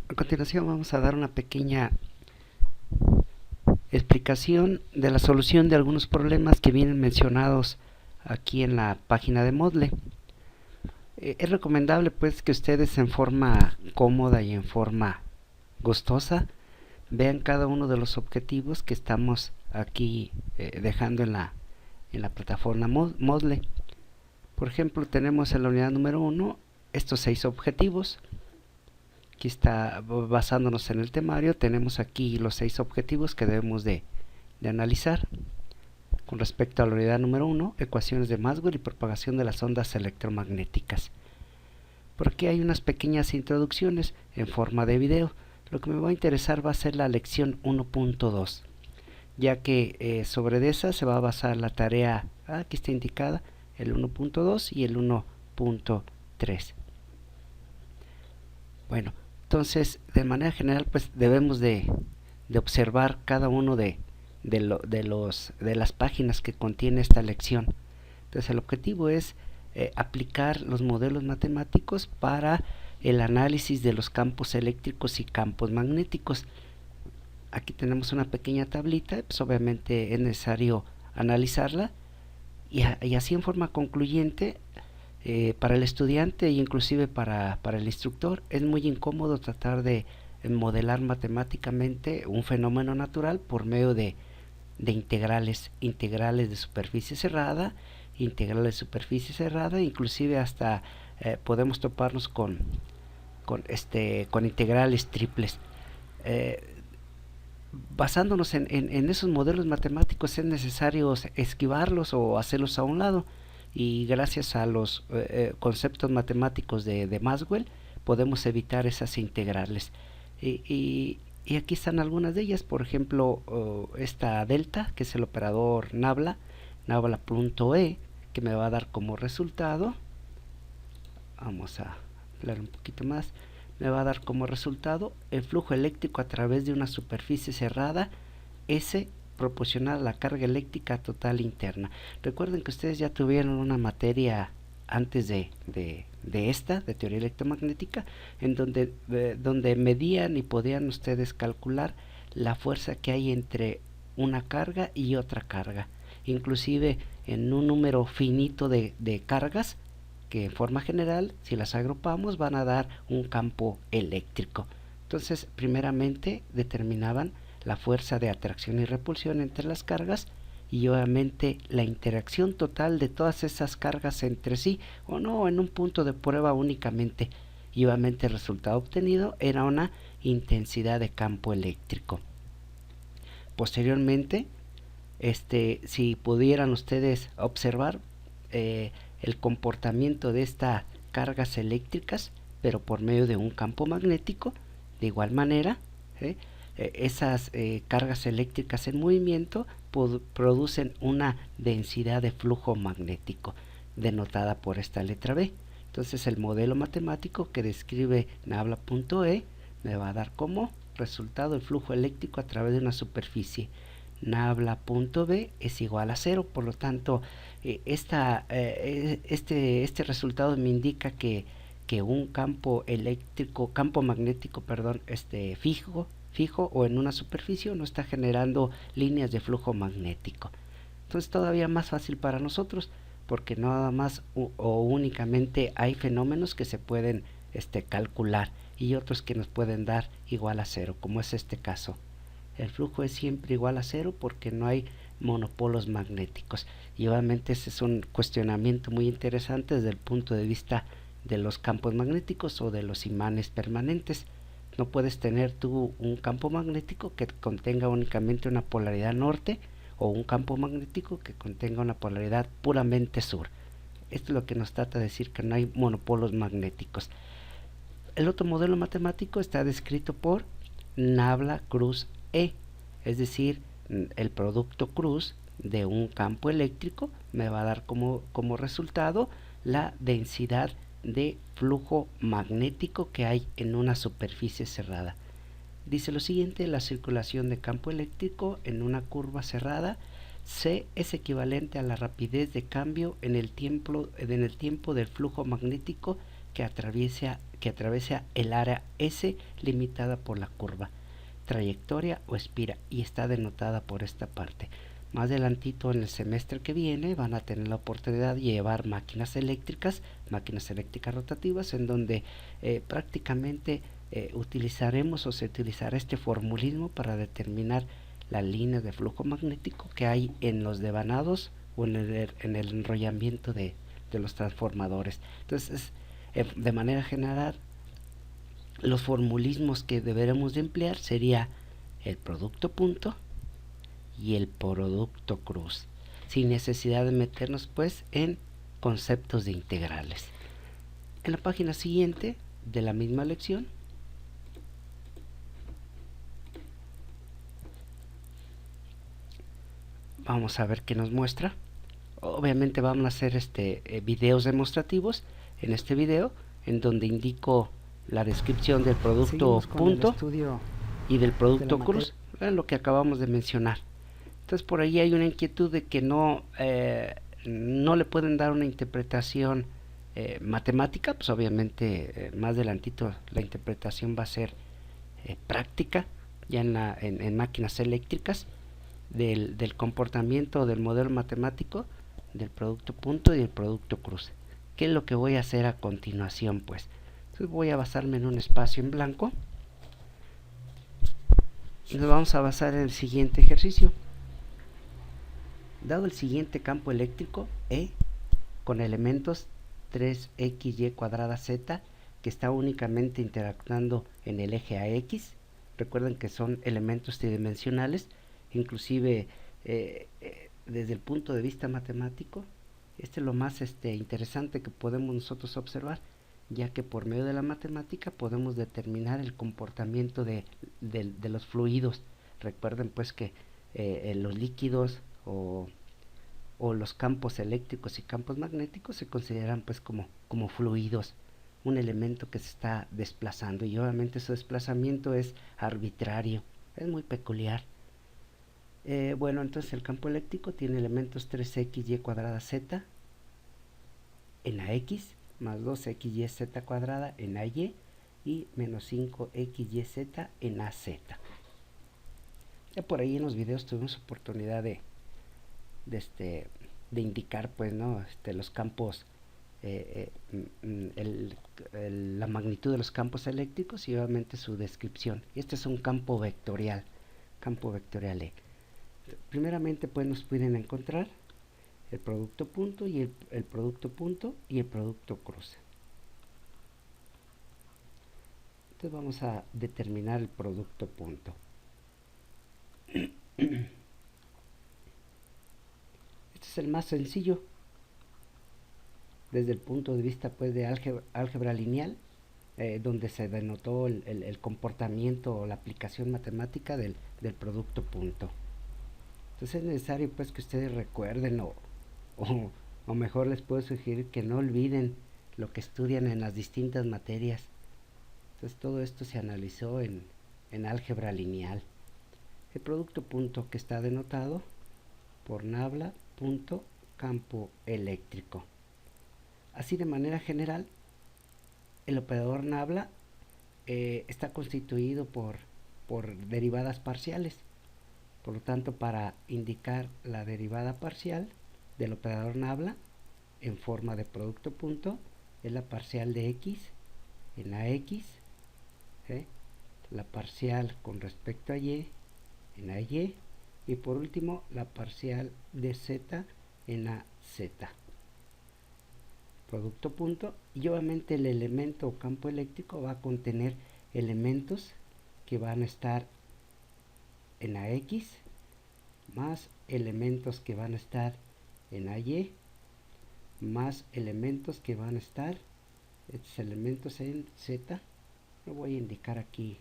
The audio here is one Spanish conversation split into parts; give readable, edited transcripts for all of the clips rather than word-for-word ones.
A continuación vamos a dar una pequeña explicación de la solución de algunos problemas que vienen mencionados aquí en la página de Moodle. Es recomendable pues que ustedes en forma cómoda y en forma gustosa vean cada uno de los objetivos que estamos aquí dejando en la plataforma Moodle. Por ejemplo, tenemos en la unidad número 1 estos 6 objetivos. Aquí está, basándonos en el temario, tenemos aquí los 6 objetivos que debemos de analizar. Con respecto a la unidad número 1, ecuaciones de Maxwell y propagación de las ondas electromagnéticas. Por aquí hay unas pequeñas introducciones en forma de video. Lo que me va a interesar va a ser la lección 1.2, ya que sobre esa se va a basar la tarea, aquí está indicada, el 1.2 y el 1.3. Bueno, entonces de manera general pues debemos de observar cada uno de las páginas que contiene esta lección. Entonces el objetivo es aplicar los modelos matemáticos para el análisis de los campos eléctricos y campos magnéticos. Aquí tenemos una pequeña tablita, pues obviamente es necesario analizarla y así en forma concluyente. Para el estudiante e inclusive para el instructor es muy incómodo tratar de modelar matemáticamente un fenómeno natural por medio de integrales de superficie cerrada, inclusive hasta podemos toparnos con integrales triples. Basándonos en esos modelos matemáticos es necesario esquivarlos o hacerlos a un lado, y gracias a los conceptos matemáticos de Maxwell podemos evitar esas integrales. Y aquí están algunas de ellas. Por ejemplo, esta delta, que es el operador nabla.e, que me va a dar como resultado, vamos a hablar un poquito más, me va a dar como resultado el flujo eléctrico a través de una superficie cerrada S proporcional a la carga eléctrica total interna. Recuerden que ustedes ya tuvieron una materia antes de esta, de teoría electromagnética, en donde medían y podían ustedes calcular la fuerza que hay entre una carga y otra carga, inclusive en un número finito de cargas que en forma general, si las agrupamos, van a dar un campo eléctrico. Entonces, primeramente determinaban la fuerza de atracción y repulsión entre las cargas y obviamente la interacción total de todas esas cargas entre sí, o no, en un punto de prueba únicamente, y obviamente el resultado obtenido era una intensidad de campo eléctrico. Posteriormente, si pudieran ustedes observar el comportamiento de estas cargas eléctricas, pero por medio de un campo magnético, de igual manera, esas cargas eléctricas en movimiento producen una densidad de flujo magnético, denotada por esta letra B. Entonces el modelo matemático que describe nabla.e me va a dar como resultado el flujo eléctrico a través de una superficie. Nabla.b es igual a 0, por lo tanto este resultado me indica que un campo magnético, fijo o en una superficie no está generando líneas de flujo magnético. Entonces todavía más fácil para nosotros, porque nada más o únicamente hay fenómenos que se pueden calcular y otros que nos pueden dar igual a 0, como es este caso. El flujo es siempre igual a 0 porque no hay monopolos magnéticos, y obviamente ese es un cuestionamiento muy interesante desde el punto de vista de los campos magnéticos o de los imanes permanentes. No puedes tener tú un campo magnético que contenga únicamente una polaridad norte o un campo magnético que contenga una polaridad puramente sur. Esto es lo que nos trata de decir, que no hay monopolos magnéticos. El otro modelo matemático está descrito por Nabla Cruz E, es decir, el producto cruz de un campo eléctrico me va a dar como resultado la densidad de flujo magnético que hay en una superficie cerrada. Dice lo siguiente: la circulación de campo eléctrico en una curva cerrada C es equivalente a la rapidez de cambio en el tiempo del flujo magnético que atraviesa que atraviesa el área S limitada por la curva, trayectoria o espira, y está denotada por esta parte. Más adelantito en el semestre que viene van a tener la oportunidad de llevar máquinas eléctricas rotativas, en donde prácticamente utilizaremos o se utilizará este formulismo para determinar la línea de flujo magnético que hay en los devanados o en el enrollamiento de los transformadores. Entonces, de manera general, los formulismos que deberemos de emplear sería el producto punto y el producto cruz, sin necesidad de meternos pues en conceptos de integrales. En la página siguiente de la misma lección vamos a ver qué nos muestra. Obviamente vamos a hacer videos demostrativos en este video, en donde indico la descripción del producto punto y del producto cruz, lo que acabamos de mencionar. Entonces por ahí hay una inquietud de que no le pueden dar una interpretación matemática. Pues obviamente más adelantito la interpretación va a ser práctica, ya en máquinas eléctricas, del comportamiento del modelo matemático del producto punto y del producto cruz. ¿Qué es lo que voy a hacer a continuación? Pues entonces voy a basarme en un espacio en blanco y nos vamos a basar en el siguiente ejercicio. Dado el siguiente campo eléctrico E con elementos 3xy cuadrada z que está únicamente interactuando en el eje AX, recuerden que son elementos tridimensionales, inclusive desde el punto de vista matemático, es lo más interesante que podemos nosotros observar, ya que por medio de la matemática podemos determinar el comportamiento de los fluidos. Recuerden pues que los líquidos o los campos eléctricos y campos magnéticos se consideran pues como fluidos, un elemento que se está desplazando, y obviamente su desplazamiento es arbitrario, es muy peculiar. Bueno, entonces el campo eléctrico tiene elementos 3xy cuadrada z en la x, más 2xyz cuadrada en la y, y menos 5xyz en la z. Ya por ahí en los videos tuvimos oportunidad de indicar pues los campos, la magnitud de los campos eléctricos y obviamente su descripción. Este es un campo vectorial E. Primeramente pues nos pueden encontrar el producto punto y el producto punto y el producto cruz. Entonces vamos a determinar el producto punto. Este es el más sencillo desde el punto de vista pues de álgebra lineal, donde se denotó el comportamiento o la aplicación matemática del producto punto. Entonces es necesario pues que ustedes recuerden o mejor les puedo sugerir que no olviden lo que estudian en las distintas materias. Entonces todo esto se analizó en álgebra lineal. El producto punto que está denotado por nabla punto campo eléctrico. Así de manera general, el operador nabla está constituido por derivadas parciales. Por lo tanto, para indicar la derivada parcial del operador nabla en forma de producto punto, es la parcial de x en AX, la parcial con respecto a y en AY, y por último la parcial de z en AZ. Producto punto, y obviamente el elemento o campo eléctrico va a contener elementos que van a estar en AX más elementos que van a estar en AY más elementos que van a estar estos elementos en Z. Lo voy a indicar aquí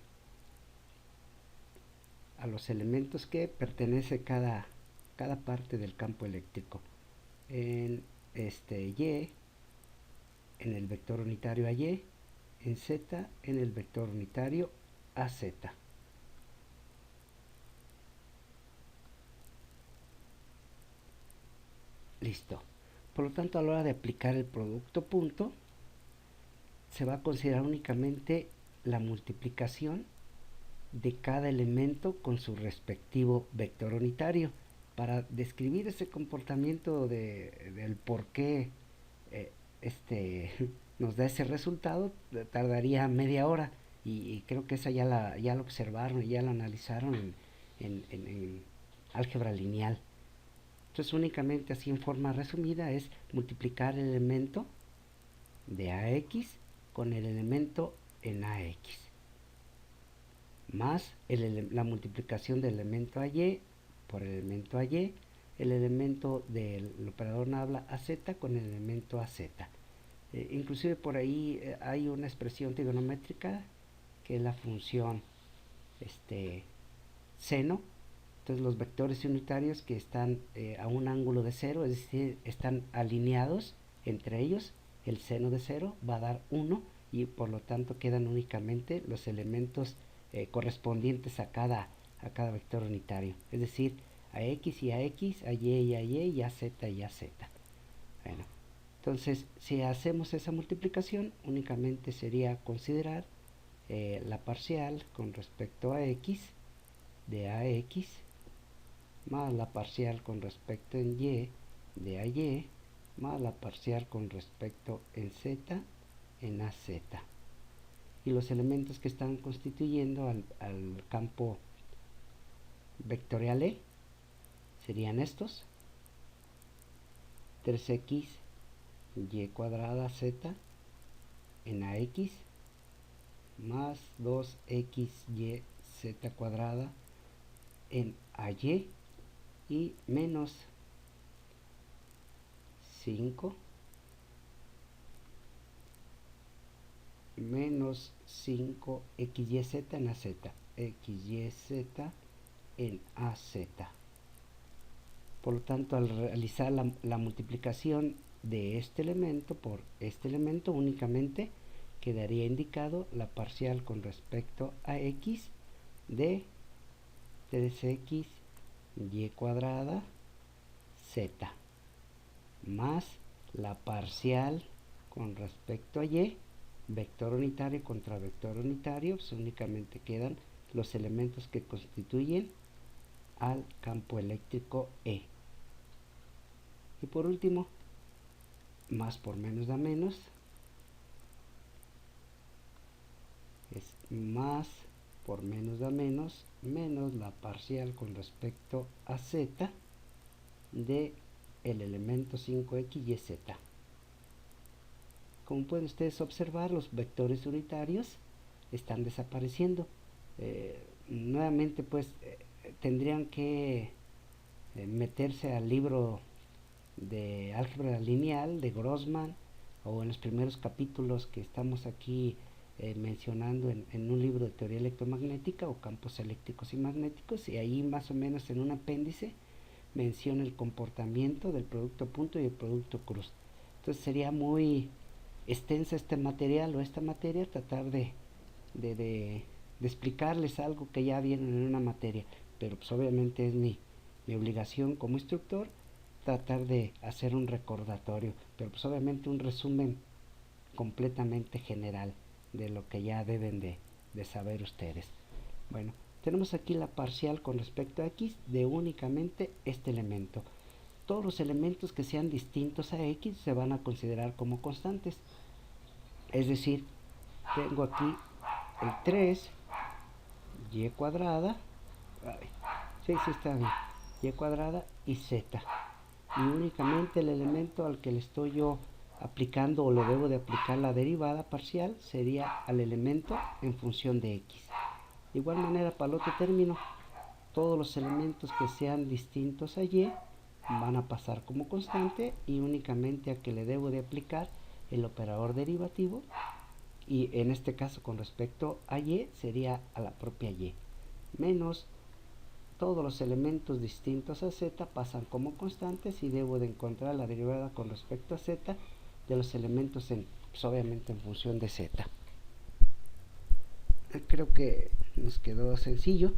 a los elementos que pertenece cada parte del campo eléctrico. En Y, en el vector unitario AY, en Z, en el vector unitario AZ. Listo. Por lo tanto, a la hora de aplicar el producto punto, se va a considerar únicamente la multiplicación de cada elemento con su respectivo vector unitario. Para describir ese comportamiento del por qué eh, este, nos da ese resultado, tardaría media hora, y creo que esa ya la observaron y ya la analizaron en álgebra lineal. Entonces únicamente así en forma resumida es multiplicar el elemento de AX con el elemento en AX, más la multiplicación del elemento AY por el elemento AY, el elemento del operador nabla AZ con el elemento AZ. Inclusive por ahí hay una expresión trigonométrica que es la función seno. Entonces los vectores unitarios que están a un ángulo de cero, es decir, están alineados entre ellos, el seno de cero va a dar 1, y por lo tanto quedan únicamente los elementos correspondientes a cada vector unitario, es decir, a x y a x, a y y a y, y a z y a z. Bueno, entonces si hacemos esa multiplicación, únicamente sería considerar la parcial con respecto a x de ax más la parcial con respecto en y de ay más la parcial con respecto en z en az. Y los elementos que están constituyendo al campo vectorial E serían estos: 3x y cuadrada z en ax más 2xy z cuadrada en ay, y menos 5 xyz en az, xyz en az. Por lo tanto, al realizar la multiplicación de este elemento por este elemento, únicamente quedaría indicado la parcial con respecto a x de 3x y cuadrada z más la parcial con respecto a y, vector unitario contra vector unitario, pues únicamente quedan los elementos que constituyen al campo eléctrico E. Y por último, más por menos da menos, es más por menos da menos, menos la parcial con respecto a z de el elemento 5x y z. Como pueden ustedes observar, los vectores unitarios están desapareciendo. Nuevamente pues tendrían que meterse al libro de álgebra lineal de Grossman, o en los primeros capítulos que estamos aquí mencionando en un libro de teoría electromagnética o campos eléctricos y magnéticos, y ahí más o menos en un apéndice menciona el comportamiento del producto punto y el producto cruz. Entonces sería muy extensa este material o esta materia, tratar de explicarles algo que ya vienen en una materia, pero pues obviamente es mi obligación como instructor tratar de hacer un recordatorio, pero pues obviamente un resumen completamente general de lo que ya deben de saber ustedes. Bueno, tenemos aquí la parcial con respecto a x de únicamente este elemento. Todos los elementos que sean distintos a x se van a considerar como constantes. Es decir, tengo aquí el 3 y cuadrada, sí está bien, y cuadrada y z. Y únicamente el elemento al que le estoy yo aplicando o le debo de aplicar la derivada parcial sería al elemento en función de x. De igual manera, para el otro término, todos los elementos que sean distintos a y van a pasar como constante, y únicamente a que le debo de aplicar el operador derivativo, y en este caso con respecto a y sería a la propia y, menos todos los elementos distintos a z pasan como constantes, y debo de encontrar la derivada con respecto a z de los elementos pues obviamente en función de z. Creo que nos quedó sencillo.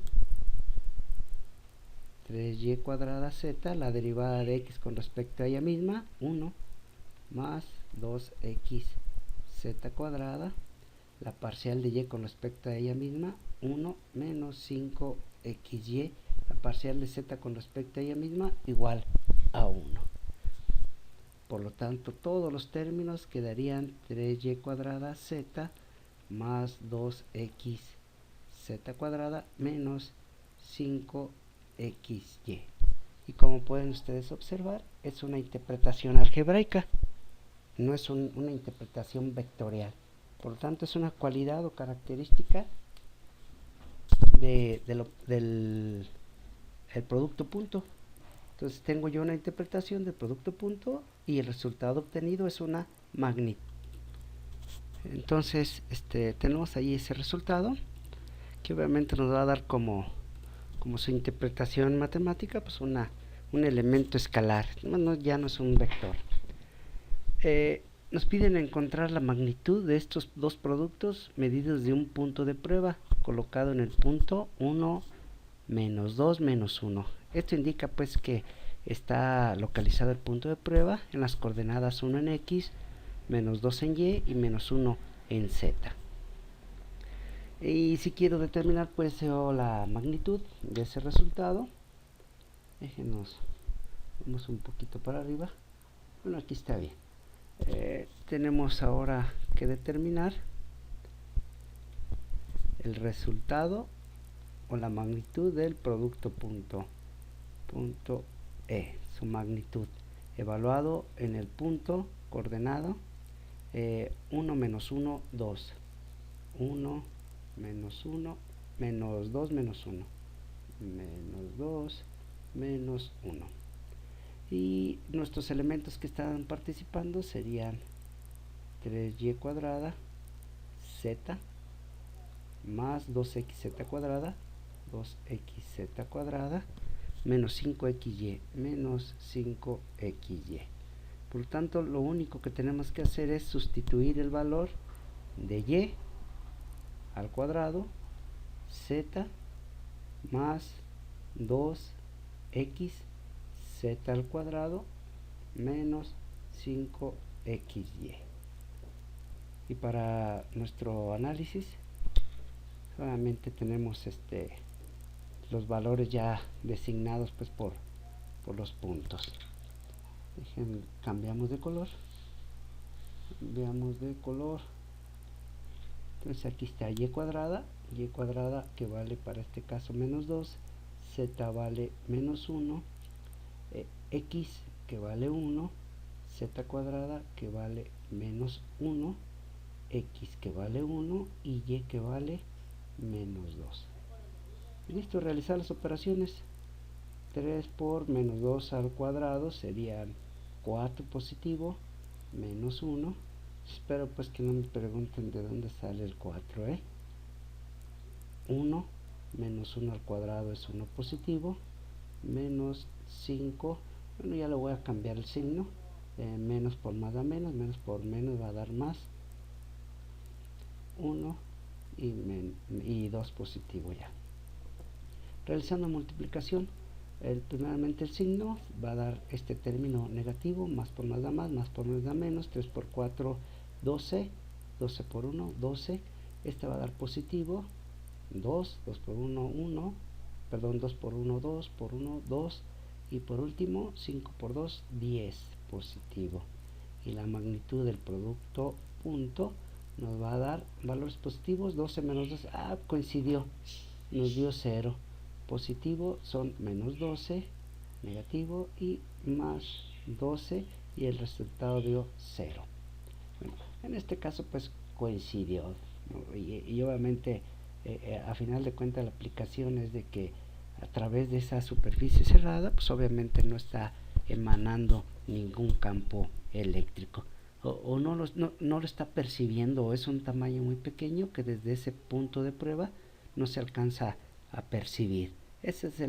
3y cuadrada z, la derivada de x con respecto a ella misma, 1 más 2xz z cuadrada, la parcial de y con respecto a ella misma, 1 menos 5xy, la parcial de z con respecto a ella misma, igual a 1. Por lo tanto, todos los términos quedarían 3y cuadrada z más 2x z cuadrada menos 5xy. Y como pueden ustedes observar, es una interpretación algebraica, no es una interpretación vectorial. Por lo tanto, es una cualidad o característica del el producto punto. Entonces tengo yo una interpretación del producto punto y el resultado obtenido es una magnitud. Entonces tenemos ahí ese resultado que obviamente nos va a dar como su interpretación matemática, pues un elemento escalar. Bueno, ya no es un vector. Nos piden encontrar la magnitud de estos dos productos medidos de un punto de prueba colocado en el punto 1, menos 2, menos 1. Esto indica pues que está localizado el punto de prueba en las coordenadas 1 en x, menos 2 en y y menos 1 en z. Y si quiero determinar pues la magnitud de ese resultado, déjenos, vamos un poquito para arriba. Bueno, aquí está bien. Tenemos ahora que determinar el resultado o la magnitud del producto punto E, su magnitud, evaluado en el punto coordenado 1 menos 1, 2, 1 menos 1, menos 2 menos 1, menos 2, menos 1. Y nuestros elementos que están participando serían 3y cuadrada z más 2xz cuadrada, 2xz cuadrada, menos 5xy, menos 5xy. Por lo tanto, lo único que tenemos que hacer es sustituir el valor de y al cuadrado, z más 2x z al cuadrado menos 5xy. Y para nuestro análisis solamente tenemos los valores ya designados pues por los puntos. Cambiamos de color. Entonces aquí está y cuadrada que vale para este caso menos 2, z vale menos 1, x que vale 1, z cuadrada que vale menos 1, x que vale 1 y y que vale menos 2. Listo, realizar las operaciones. 3 por menos 2 al cuadrado serían 4 positivo, menos 1. Espero pues que no me pregunten de dónde sale el 4, 1 menos 1 al cuadrado es 1 positivo, menos 5, bueno, ya le voy a cambiar el signo, menos por más da menos, menos por menos va a dar más, 1 y 2 positivo ya. Realizando multiplicación, primeramente el signo va a dar este término negativo, más por más da más por menos da menos, 3 por 4, 12, 12 por 1, 12, este va a dar positivo, 2, 2 por 1, 1, perdón, 2 por 1, 2, por 1, 2, y por último 5 por 2, 10 positivo. Y la magnitud del producto punto nos va a dar valores positivos, 12 menos 2, coincidió, nos dio 0. Positivo son menos 12, negativo y más 12 y el resultado dio 0. Bueno, en este caso pues coincidió, ¿no? y obviamente a final de cuentas la aplicación es de que a través de esa superficie cerrada pues obviamente no está emanando ningún campo eléctrico o no lo está percibiendo, o es un tamaño muy pequeño que desde ese punto de prueba no se alcanza a percibir. Esa es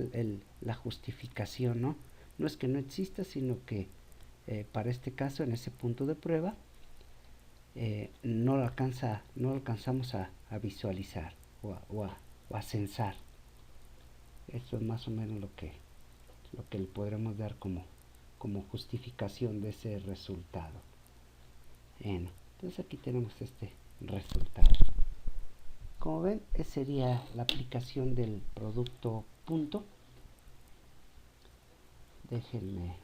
la justificación, ¿no? No es que no exista, sino que para este caso, en ese punto de prueba, no lo alcanzamos a visualizar o a censar. Esto es más o menos lo que le podremos dar como justificación de ese resultado. Bueno, Entonces aquí tenemos este resultado. Como ven, esa sería la aplicación del producto punto. Déjenme,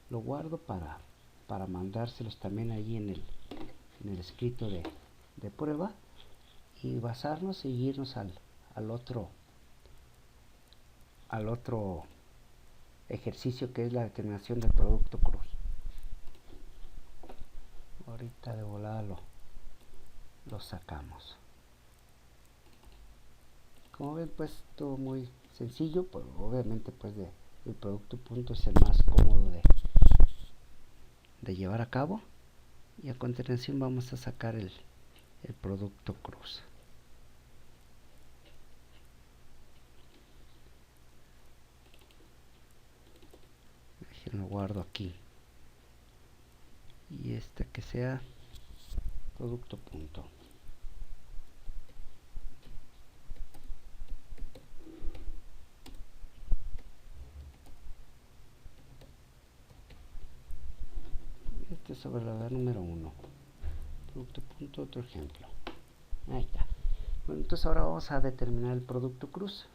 lo guardo para mandárselos también allí en el escrito de prueba, y basarnos y irnos al otro ejercicio, que es la determinación del producto cruz. Ahorita de volada lo sacamos. Como ven, pues todo muy sencillo, pero obviamente pues el producto punto es el más cómodo de llevar a cabo. Y a continuación vamos a sacar el producto cruz. Lo guardo aquí, y este que sea producto punto. Este sobre la número 1, producto punto, otro ejemplo. Ahí está. Bueno, entonces ahora vamos a determinar el producto cruz.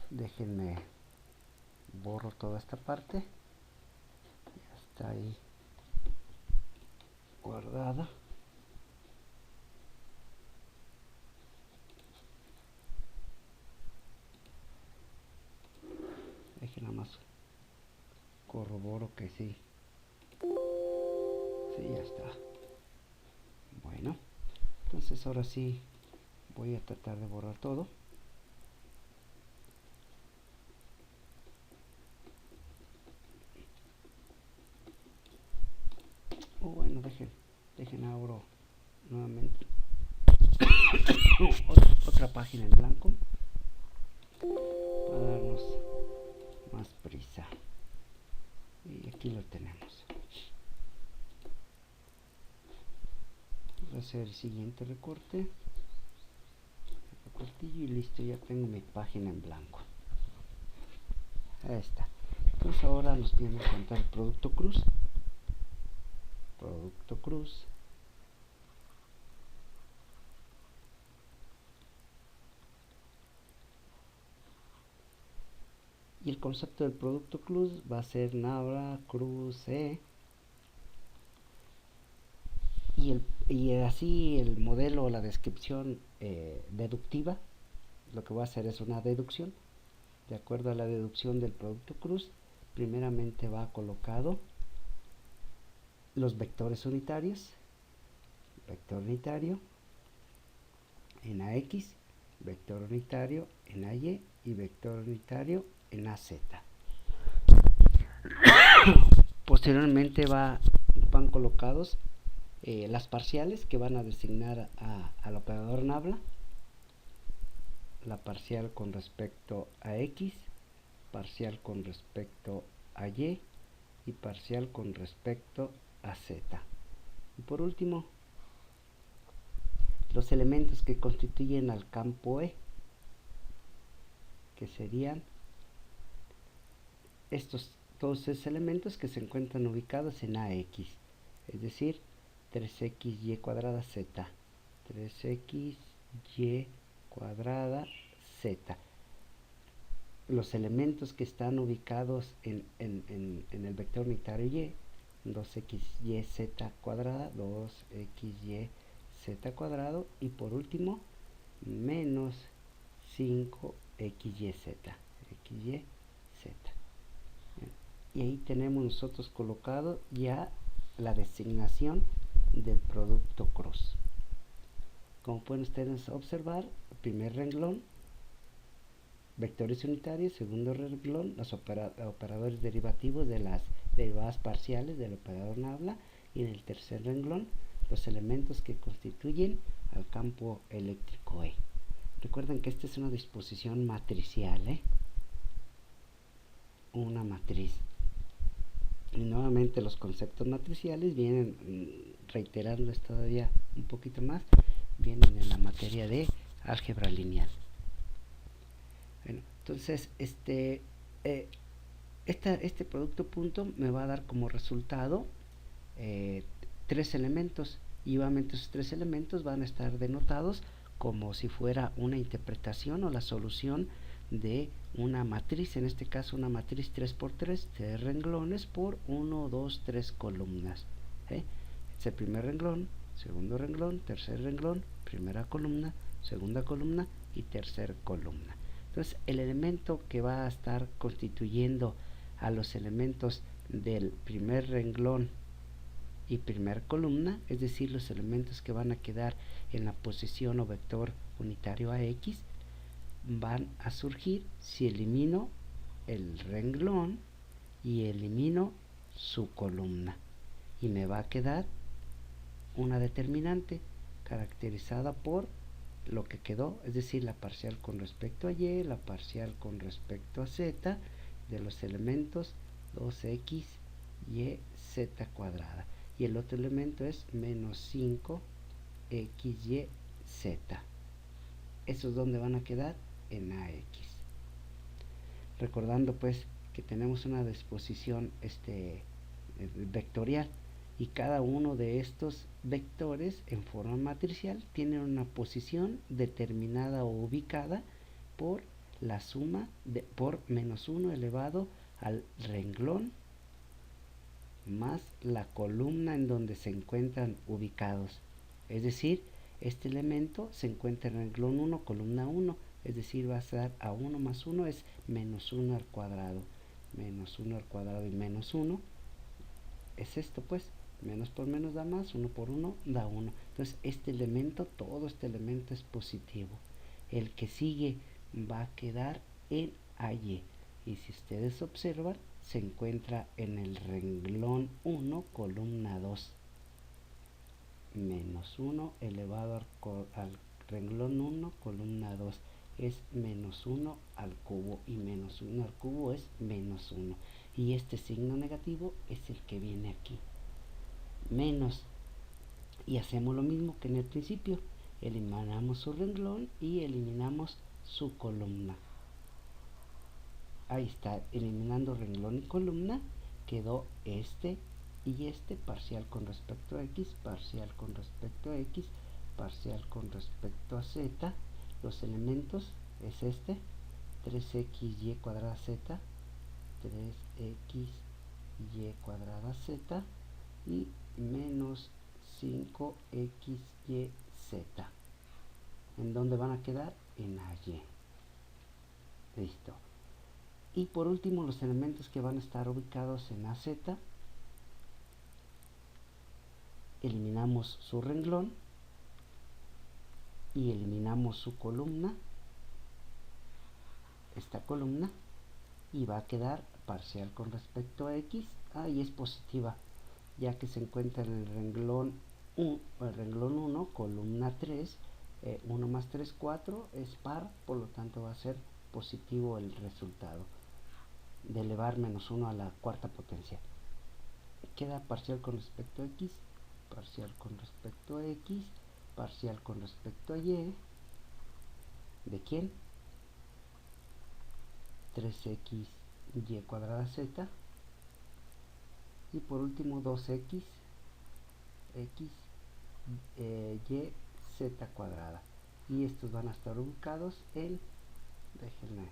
Déjenme borro toda esta parte. Ya está ahí guardada. Dejen nada más corroboro que sí. Sí, ya está. Bueno, entonces ahora sí voy a tratar de borrar todo. Bueno, dejen abro nuevamente otra página en blanco para darnos más prisa. Y aquí lo tenemos. Voy a hacer el siguiente recorte, y listo, ya tengo mi página en blanco. Ahí está. Entonces ahora nos viene a contar el producto cruz. Producto cruz. Y el concepto del producto cruz va a ser Nabla, cruz, y así el modelo o la descripción deductiva. Lo que voy a hacer es una deducción. De acuerdo a la deducción del producto cruz, primeramente va colocado los vectores unitarios, vector unitario en AX, vector unitario en AY y vector unitario en AZ. Posteriormente van colocados las parciales que van a designar al operador Nabla, la parcial con respecto a X, parcial con respecto a Y y parcial con respecto a Z. Y por último, los elementos que constituyen al campo E, que serían todos esos elementos que se encuentran ubicados en AX, es decir, 3xy cuadrada z, 3xy cuadrada z. Los elementos que están ubicados en el vector unitario y, 2xyz cuadrada, 2xyz cuadrado, y por último menos 5xyz, xyz. Y ahí tenemos nosotros colocado ya la designación del producto cruz. Como pueden ustedes observar, primer renglón, vectores unitarios; segundo renglón, los operadores derivativos de las derivadas parciales del operador Nabla; y en el tercer renglón, los elementos que constituyen al campo eléctrico E. Recuerden que esta es una disposición matricial, una matriz. Y nuevamente los conceptos matriciales vienen, reiterándoles todavía un poquito más, vienen en la materia de álgebra lineal. Bueno, entonces este producto punto me va a dar como resultado tres elementos, y obviamente esos tres elementos van a estar denotados como si fuera una interpretación o la solución de una matriz, en este caso una matriz 3×3, 3 renglones por 1, 2, 3 columnas. Este es el primer renglón, segundo renglón, tercer renglón, primera columna, segunda columna y tercera columna. Entonces el elemento que va a estar constituyendo a los elementos del primer renglón y primera columna, es decir, los elementos que van a quedar en la posición o vector unitario AX, van a surgir si elimino el renglón y elimino su columna, y me va a quedar una determinante caracterizada por lo que quedó, es decir, la parcial con respecto a y, la parcial con respecto a z de los elementos 2x y z cuadrada, y el otro elemento es menos 5 xy z. ¿Esos dónde van a quedar? En AX. Recordando pues que tenemos una disposición vectorial, y cada uno de estos vectores en forma matricial tiene una posición determinada o ubicada por la suma por menos 1 elevado al renglón más la columna en donde se encuentran ubicados. Es decir, este elemento se encuentra en renglón 1, columna 1, es decir, va a ser a 1 más 1 es menos 1 al cuadrado. Menos 1 al cuadrado y menos 1 es esto, pues. Menos por menos da más, 1 por 1 da 1. Entonces este elemento, todo este elemento es positivo. El que sigue va a quedar en AY. Y si ustedes observan, se encuentra en el renglón 1, columna 2. Menos 1 elevado al renglón 1, columna 2. Es menos 1 al cubo, y menos 1 al cubo es menos 1. Y este signo negativo es el que viene aquí. Menos. Y hacemos lo mismo que en el principio. Eliminamos su renglón y eliminamos su columna. Ahí está, eliminando renglón y columna, quedó este y este, parcial con respecto a x, parcial con respecto a x, parcial con respecto a z. Los elementos es este, 3xy cuadrada z, 3xy cuadrada z y menos 5xyz. ¿En dónde van a quedar? En AY. Listo. Y por último, los elementos que van a estar ubicados en AZ, eliminamos su renglón y eliminamos su columna, esta columna, y va a quedar parcial con respecto a x. Y es positiva, ya que se encuentra en el renglón 1, columna 3, 1 más 3, 4, es par, por lo tanto va a ser positivo el resultado de elevar menos 1 a la cuarta potencia. Queda parcial con respecto a x, parcial con respecto a x, parcial con respecto a y. ¿De quién? 3xy cuadrada z. Y por último 2x y z cuadrada. Y estos van a estar ubicados en, déjenme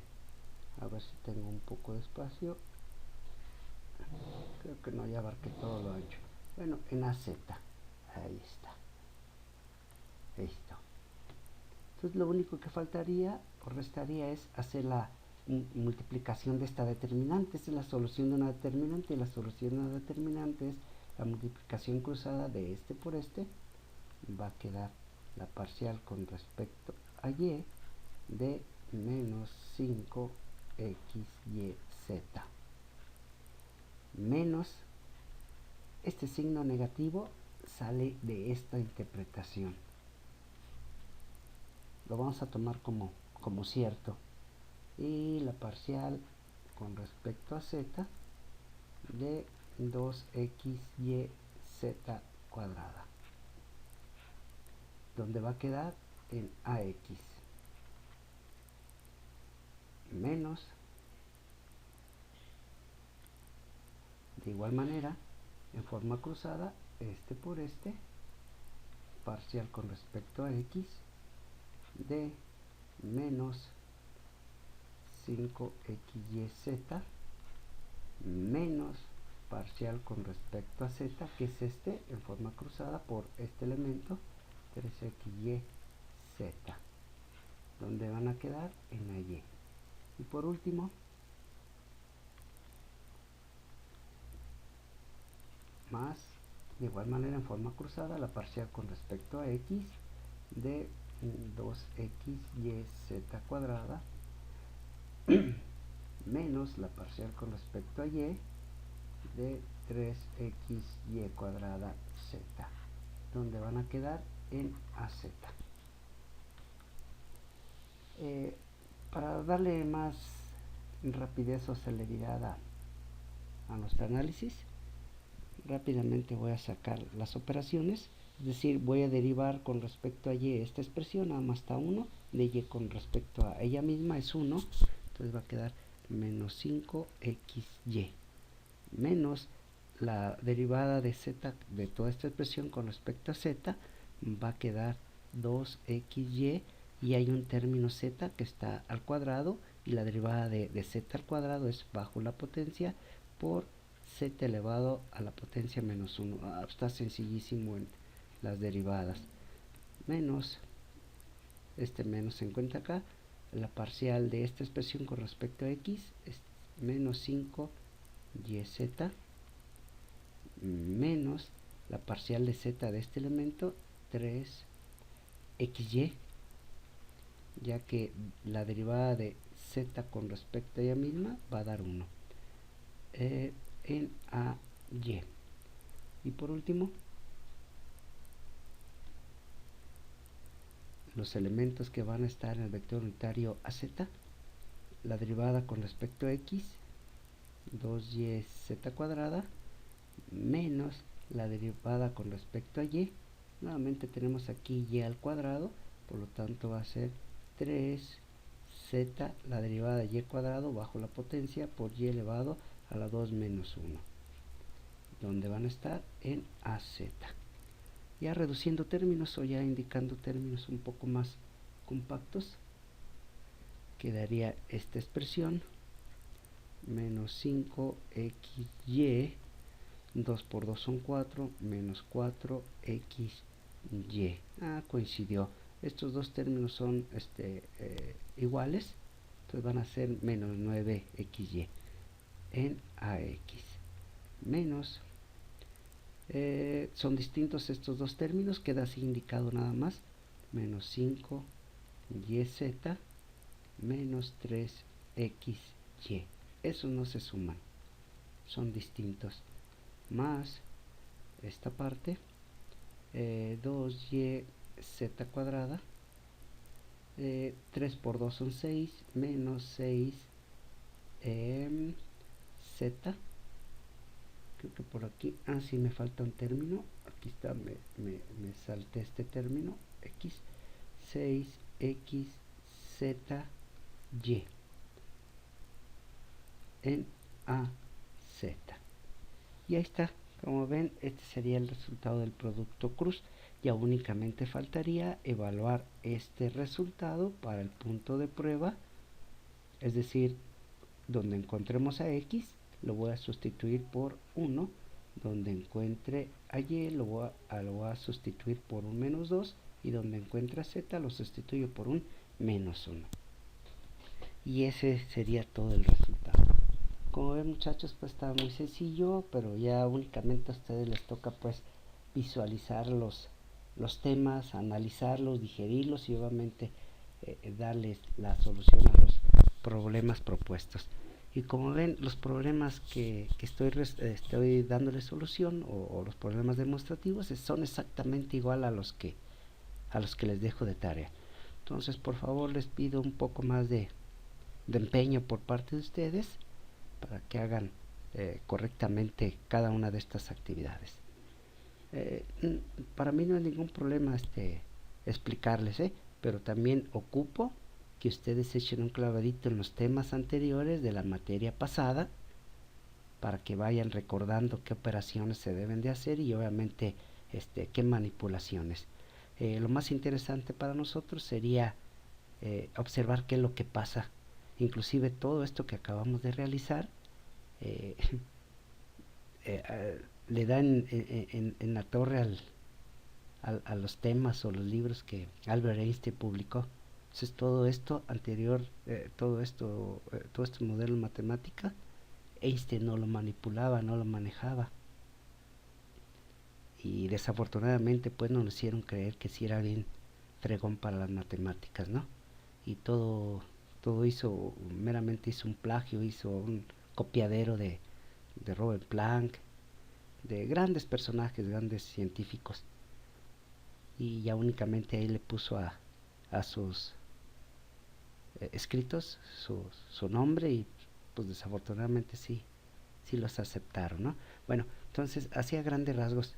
a ver si tengo un poco de espacio, creo que no, ya abarqué todo lo ancho. Bueno, en AZ, ahí está, listo. Entonces lo único que faltaría o restaría es hacer la multiplicación de esta determinante. Esta es la solución de una determinante, y la solución de una determinante es la multiplicación cruzada de este por este. Va a quedar la parcial con respecto a y de menos 5xyz menos este signo negativo sale de esta interpretación. Lo vamos a tomar como cierto. Y la parcial con respecto a z de 2xyz cuadrada, donde va a quedar en ax, menos, de igual manera, en forma cruzada, este por este, parcial con respecto a x de menos 5xyz menos parcial con respecto a z, que es este en forma cruzada por este elemento 3xyz, donde van a quedar en la y. Y por último, más de igual manera en forma cruzada la parcial con respecto a x de 2xyz cuadrada menos la parcial con respecto a y de 3xy cuadrada z, donde van a quedar en az. Para darle más rapidez o celeridad a nuestro análisis, rápidamente voy a sacar las operaciones, es decir, voy a derivar con respecto a y esta expresión, nada más está 1, de y con respecto a ella misma es 1, entonces va a quedar menos 5xy menos la derivada de z de toda esta expresión con respecto a z, va a quedar 2xy, y hay un término z que está al cuadrado, y la derivada de z al cuadrado es bajo la potencia por z elevado a la potencia menos 1. Está sencillísimo en las derivadas. Menos, este menos se encuentra acá, la parcial de esta expresión con respecto a x es menos 5yz menos la parcial de z de este elemento 3xy, ya que la derivada de z con respecto a ella misma va a dar 1 en a y. Y por último, los elementos que van a estar en el vector unitario az, la derivada con respecto a x 2yz cuadrada menos la derivada con respecto a y, nuevamente tenemos aquí y al cuadrado, por lo tanto va a ser 3z la derivada de y cuadrado bajo la potencia por y elevado a la 2 menos 1, donde van a estar en az. Ya reduciendo términos o ya indicando términos un poco más compactos, quedaría esta expresión menos 5xy, 2 por 2 son 4, menos 4xy. Coincidió. Estos dos términos son iguales, entonces van a ser menos 9xy en ax. Menos, son distintos estos dos términos, queda así indicado nada más, menos 5yz menos 3xy. Esos no se suman, son distintos, más esta parte 2yz cuadrada, 3 por 2 son 6, menos 6 z, creo que por aquí, sí me falta un término, aquí está, me salté este término, x, 6xzy en az. Y ahí está, como ven, este sería el resultado del producto cruz. Ya únicamente faltaría evaluar este resultado para el punto de prueba, es decir, donde encontremos a x lo voy a sustituir por 1, donde encuentre a y lo voy a sustituir por un menos 2, y donde encuentre a z lo sustituyo por un menos 1. Y ese sería todo el resultado. Como ven, muchachos, pues está muy sencillo, pero ya únicamente a ustedes les toca pues visualizar los temas, analizarlos, digerirlos y obviamente darles la solución a los problemas propuestos. Y como ven, los problemas que estoy dándoles solución, o los problemas demostrativos, son exactamente igual a los que les dejo de tarea. Entonces, por favor, les pido un poco más de empeño por parte de ustedes para que hagan correctamente cada una de estas actividades. Para mí no es ningún problema explicarles, pero también ocupo que ustedes echen un clavadito en los temas anteriores de la materia pasada, para que vayan recordando qué operaciones se deben de hacer y obviamente qué manipulaciones. Lo más interesante para nosotros sería observar qué es lo que pasa. Inclusive todo esto que acabamos de realizar eh, le da en la torre a los temas o los libros que Albert Einstein publicó. Entonces todo esto anterior, todo este modelo matemática, Einstein no lo manipulaba, no lo manejaba. Y desafortunadamente pues no nos hicieron creer que sí era bien fregón para las matemáticas, ¿no? Y todo meramente hizo un plagio, hizo un copiadero de Robert Planck, de grandes personajes, grandes científicos. Y ya únicamente ahí le puso a sus escritos su nombre y pues desafortunadamente sí los aceptaron, ¿no? Bueno, entonces, así a grandes rasgos,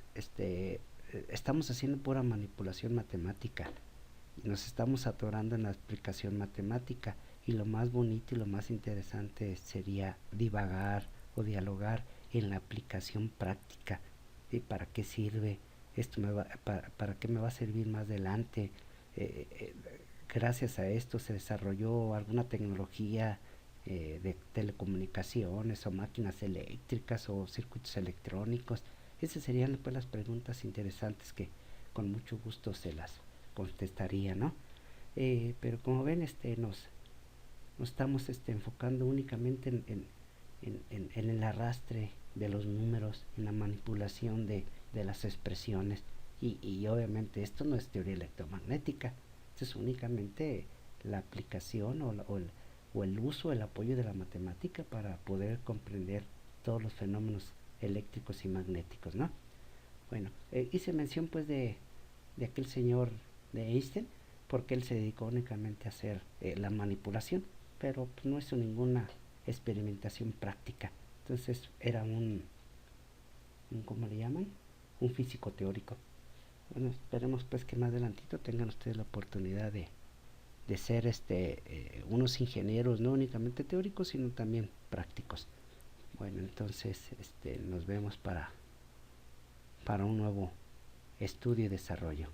estamos haciendo pura manipulación matemática. Nos estamos atorando en la explicación matemática y lo más bonito y lo más interesante sería divagar o dialogar en la aplicación práctica. ¿Y para qué sirve? ¿Para qué me va a servir más adelante? Eh, eh, Gracias a esto se desarrolló alguna tecnología de telecomunicaciones o máquinas eléctricas o circuitos electrónicos. Esas serían pues las preguntas interesantes que con mucho gusto se las contestaría, ¿no? Pero como ven, nos estamos enfocando únicamente en el arrastre de los números, en la manipulación de las expresiones. Y obviamente esto no es teoría electromagnética, esto es únicamente la aplicación o el uso, el apoyo de la matemática para poder comprender todos los fenómenos eléctricos y magnéticos, ¿no? Bueno, hice mención pues de aquel señor de Einstein, porque él se dedicó únicamente a hacer la manipulación, pero pues, no hizo ninguna experimentación práctica. Entonces era ¿cómo le llaman? Un físico teórico. Bueno, esperemos pues que más adelantito tengan ustedes la oportunidad de ser unos ingenieros, no únicamente teóricos, sino también prácticos. Bueno, entonces nos vemos para un nuevo estudio y desarrollo.